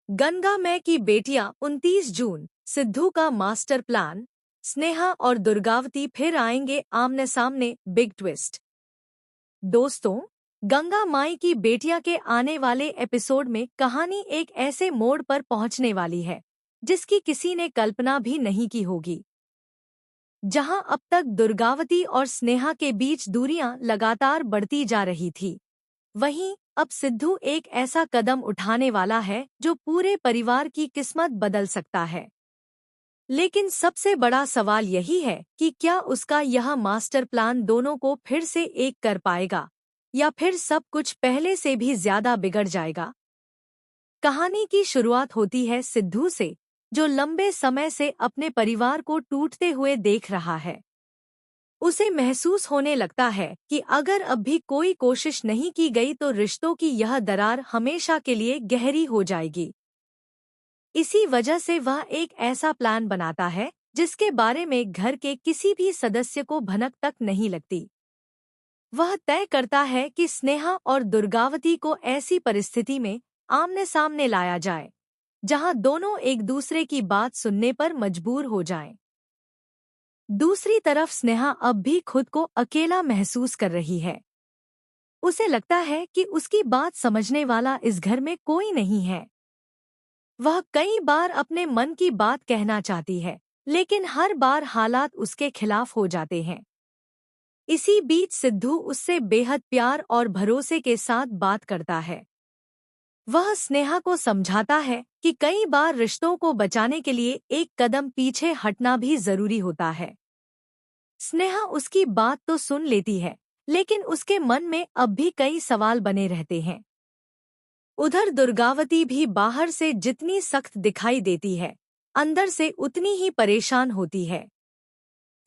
गंगा मै की बेटियां 29 जून। सिद्धू का मास्टर प्लान। स्नेहा और दुर्गावती फिर आएंगे आमने सामने। Big twist. दोस्तों, गंगा माई की बेटियां के आने वाले एपिसोड में कहानी एक ऐसे मोड़ पर पहुंचने वाली है जिसकी किसी ने कल्पना भी नहीं की होगी। जहां अब तक दुर्गावती और स्नेहा के बीच दूरियां लगातार बढ़ती जा रही थी, वहीं अब सिद्धू एक ऐसा कदम उठाने वाला है जो पूरे परिवार की किस्मत बदल सकता है। लेकिन सबसे बड़ा सवाल यही है कि क्या उसका यह मास्टर प्लान दोनों को फिर से एक कर पाएगा या फिर सब कुछ पहले से भी ज्यादा बिगड़ जाएगा। कहानी की शुरुआत होती है सिद्धू से, जो लंबे समय से अपने परिवार को टूटते हुए देख रहा है। उसे महसूस होने लगता है कि अगर अब भी कोई कोशिश नहीं की गई तो रिश्तों की यह दरार हमेशा के लिए गहरी हो जाएगी। इसी वजह से वह एक ऐसा प्लान बनाता है जिसके बारे में घर के किसी भी सदस्य को भनक तक नहीं लगती। वह तय करता है कि स्नेहा और दुर्गावती को ऐसी परिस्थिति में आमने सामने लाया जाए जहां दोनों एक दूसरे की बात सुनने पर मजबूर हो जाएं। दूसरी तरफ स्नेहा अब भी खुद को अकेला महसूस कर रही है। उसे लगता है कि उसकी बात समझने वाला इस घर में कोई नहीं है। वह कई बार अपने मन की बात कहना चाहती है, लेकिन हर बार हालात उसके खिलाफ हो जाते हैं। इसी बीच सिद्धू उससे बेहद प्यार और भरोसे के साथ बात करता है। वह स्नेहा को समझाता है कि कई बार रिश्तों को बचाने के लिए एक कदम पीछे हटना भी जरूरी होता है। स्नेहा उसकी बात तो सुन लेती है, लेकिन उसके मन में अब भी कई सवाल बने रहते हैं। उधर दुर्गावती भी बाहर से जितनी सख्त दिखाई देती है, अंदर से उतनी ही परेशान होती है।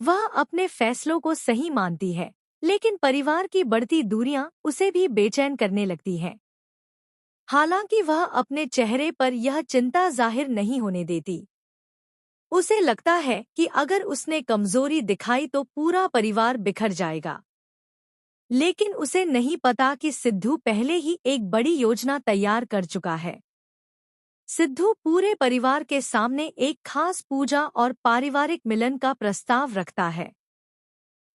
वह अपने फैसलों को सही मानती है, लेकिन परिवार की बढ़ती दूरियां उसे भी बेचैन करने लगती हैं। हालांकि वह अपने चेहरे पर यह चिंता जाहिर नहीं होने देती। उसे लगता है कि अगर उसने कमजोरी दिखाई तो पूरा परिवार बिखर जाएगा। लेकिन उसे नहीं पता कि सिद्धू पहले ही एक बड़ी योजना तैयार कर चुका है। सिद्धू पूरे परिवार के सामने एक खास पूजा और पारिवारिक मिलन का प्रस्ताव रखता है।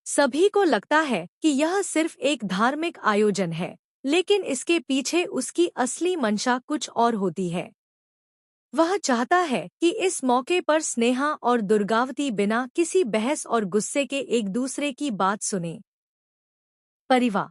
सभी को लगता है कि यह सिर्फ एक धार्मिक आयोजन है, लेकिन इसके पीछे उसकी असली मंशा कुछ और होती है। वह चाहता है कि इस मौके पर स्नेहा और दुर्गावती बिना किसी बहस और गुस्से के एक दूसरे की बात सुने। परिवार